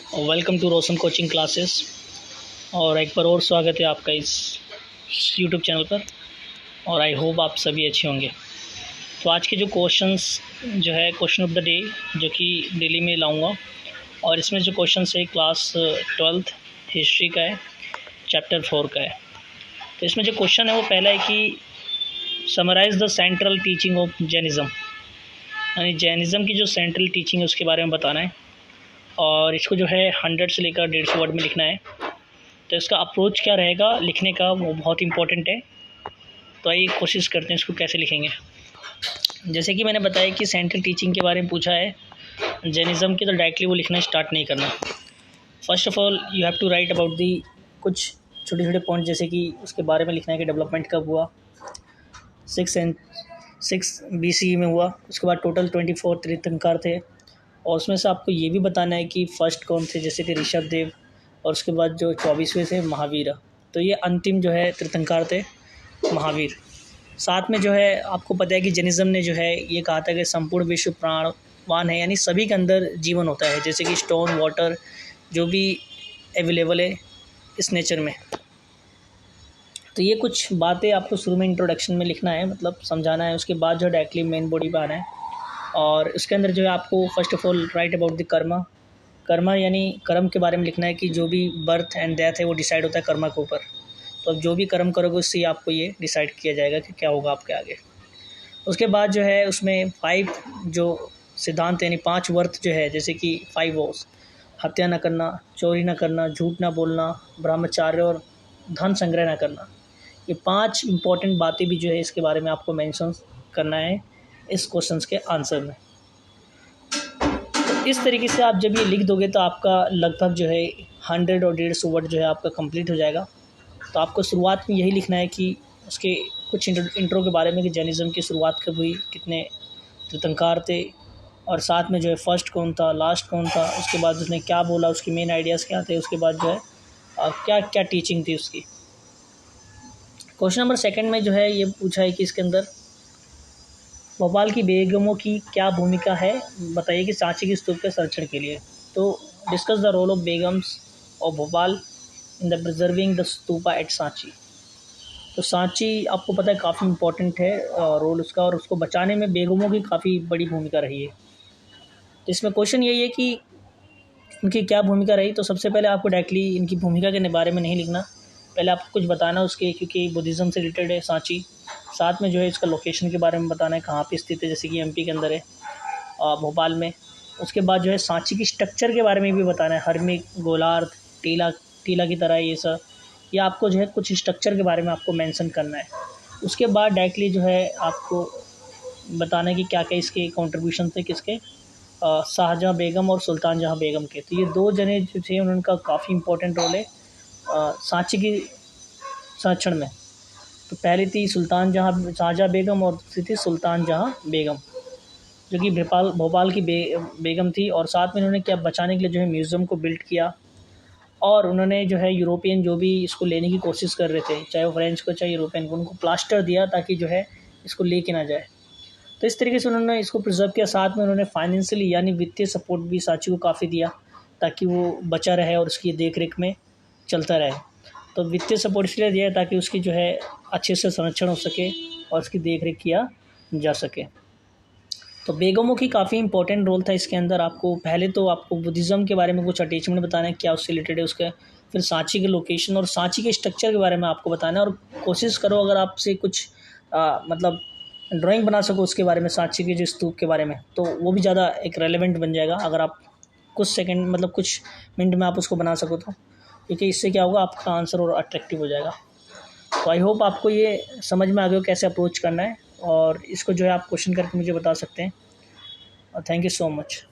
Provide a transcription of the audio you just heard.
Welcome to Roshan coaching classes. और एक बार और स्वागत है आपका इस यूट्यूब चैनल पर। और आई होप आप सभी अच्छे होंगे। तो आज के जो क्वेश्चंस जो है क्वेश्चन ऑफ द डे जो कि डेली में लाऊंगा, और इसमें जो क्वेश्चंस है क्लास 12th हिस्ट्री का है, चैप्टर 4 का है। तो इसमें जो क्वेश्चन है वो पहला है कि summarise the central teaching of Jainism, यानी जैनिज़्म की जो सेंट्रल टीचिंग है उसके बारे में बताना है। और इसको जो है 100 से लेकर 150 वर्ड में लिखना है। तो इसका अप्रोच क्या रहेगा लिखने का वो बहुत इंपॉर्टेंट है। तो आइए कोशिश करते हैं इसको कैसे लिखेंगे। जैसे कि मैंने बताया कि सेंट्रल टीचिंग के बारे में पूछा है जैनिज़्म की, तो डायरेक्टली वो लिखना स्टार्ट नहीं करना। First of all you have to write about the कुछ छोटे छोटे पॉइंट, जैसे कि उसके बारे में लिखना है कि डेवलपमेंट कब हुआ, 6 BC में हुआ। उसके बाद टोटल 24 तीर्थंकर थे, और उसमें से आपको ये भी बताना है कि फर्स्ट कौन थे, जैसे कि ऋषभ देव, और उसके बाद जो 24वें थे महावीर। तो ये अंतिम जो है तीर्थंकर थे महावीर। साथ में जो है आपको पता है कि जैनिज़्म ने जो है ये कहा था कि संपूर्ण विश्व प्राणवान है, यानी सभी के अंदर जीवन होता है, जैसे कि स्टोन, वाटर, जो भी अवेलेबल है इस नेचर में। तो ये कुछ बातें आपको शुरू में इंट्रोडक्शन में लिखना है, मतलब समझाना है। उसके बाद जो डायरेक्टली मेन बॉडी पर आना है, और इसके अंदर जो है आपको first of all right about the Karma यानी कर्म के बारे में लिखना है कि जो भी बर्थ एंड डेथ है वो डिसाइड होता है कर्मा के ऊपर। तो अब जो भी कर्म करोगे उससे आपको ये डिसाइड किया जाएगा कि क्या होगा आपके आगे। उसके बाद जो है उसमें 5 जो सिद्धांत यानी 5 वर्थ जो है, जैसे कि 5 वॉस: हत्या न करना, चोरी न करना, झूठ न बोलना, ब्रह्मचार्य और धन संग्रह न करना। ये 5 इंपॉर्टेंट बातें भी जो है इसके बारे में आपको मेंशन करना है इस क्वेश्चंस के आंसर में। तो इस तरीके से आप जब ये लिख दोगे तो आपका लगभग जो है 100 और 150 वर्ड जो है आपका कंप्लीट हो जाएगा। तो आपको शुरुआत में यही लिखना है कि उसके कुछ इंट्रो के बारे में कि जैनिज़्म की शुरुआत कब हुई, कितने तीर्थंकर थे, और साथ में जो है फर्स्ट कौन था, लास्ट कौन था, उसके बाद उसने क्या बोला, उसकी मेन आइडियाज़ क्या थे, उसके बाद जो है क्या क्या टीचिंग थी उसकी। क्वेश्चन नंबर 2 में जो है ये पूछा है कि इसके अंदर भोपाल की बेगमों की क्या भूमिका है, बताइए कि सांची की स्तूप के संरक्षण के लिए। तो discuss the role of begums of Bhopal in the preserving the stupa at Sanchi. तो सांची आपको पता है काफ़ी इंपॉर्टेंट है रोल उसका, और उसको बचाने में बेगमों की काफ़ी बड़ी भूमिका रही है। तो इसमें क्वेश्चन यही है कि उनकी क्या भूमिका रही। तो सबसे पहले आपको डायरेक्टली इनकी भूमिका के बारे में नहीं लिखना, पहले आपको कुछ बताना उसके, क्योंकि बुद्धिज़्म से रिलेटेड है सांची। साथ में जो है इसका लोकेशन के बारे में बताना है, कहाँ पे स्थित है, जैसे कि एमपी के अंदर है, भोपाल में। उसके बाद जो है सांची की स्ट्रक्चर के बारे में भी बताना है, हर्मिक, गोलार्ध, टीला की तरह ये सब। या आपको जो है कुछ स्ट्रक्चर के बारे में आपको मेंशन करना है। उसके बाद डायरेक्टली जो है आपको बताना है कि क्या क्या इसके कॉन्ट्रीब्यूशन थे किसके, शाहजहाँ बेगम और सुल्तान जहाँ बेगम के। तो ये 2 जने जो थे उनका काफ़ी इंपॉर्टेंट रोल है सांची की संरक्षण में। तो पहली थी शाहजहाँ बेगम, और दूसरी थी सुल्तान जहाँ बेगम, जो कि भोपाल की बेगम थी। और साथ में उन्होंने क्या बचाने के लिए जो है म्यूज़ियम को बिल्ड किया, और उन्होंने जो है यूरोपियन जो भी इसको लेने की कोशिश कर रहे थे, चाहे वो फ्रेंच को चाहे यूरोपियन को, उनको प्लास्टर दिया ताकि जो है इसको लेके ना जाए। तो इस तरीके से उन्होंने इसको प्रिजर्व किया। साथ में उन्होंने फाइनेंशियली यानी वित्तीय सपोर्ट भी सांची को काफ़ी दिया ताकि वो बचा रहे और उसकी देख रेख में चलता रहे। तो वित्तीय सपोर्ट इसलिए दिया ताकि उसकी जो है अच्छे से संरक्षण हो सके और उसकी देख रेख किया जा सके। तो बेगमों की काफ़ी इंपॉर्टेंट रोल था इसके अंदर। आपको पहले तो आपको बुद्धिज़्म के बारे में कुछ अटैचमेंट बताना है, क्या उससे रिलेटेड है उसका, फिर सांची के लोकेशन और सांची के स्ट्रक्चर के बारे में आपको बताना है। और कोशिश करो अगर आपसे कुछ मतलब ड्राइंग बना सको उसके बारे में, सांची के जो स्तूप के बारे में, तो वो भी ज़्यादा एक रेलेवेंट बन जाएगा अगर आप कुछ सेकंड मतलब कुछ मिनट में आप उसको बना सको तो, क्योंकि इससे क्या होगा आपका आंसर और अट्रैक्टिव हो जाएगा। तो आई होप आपको ये समझ में आ गया कैसे अप्रोच करना है, और इसको जो है आप क्वेश्चन करके मुझे बता सकते हैं। Thank you so much.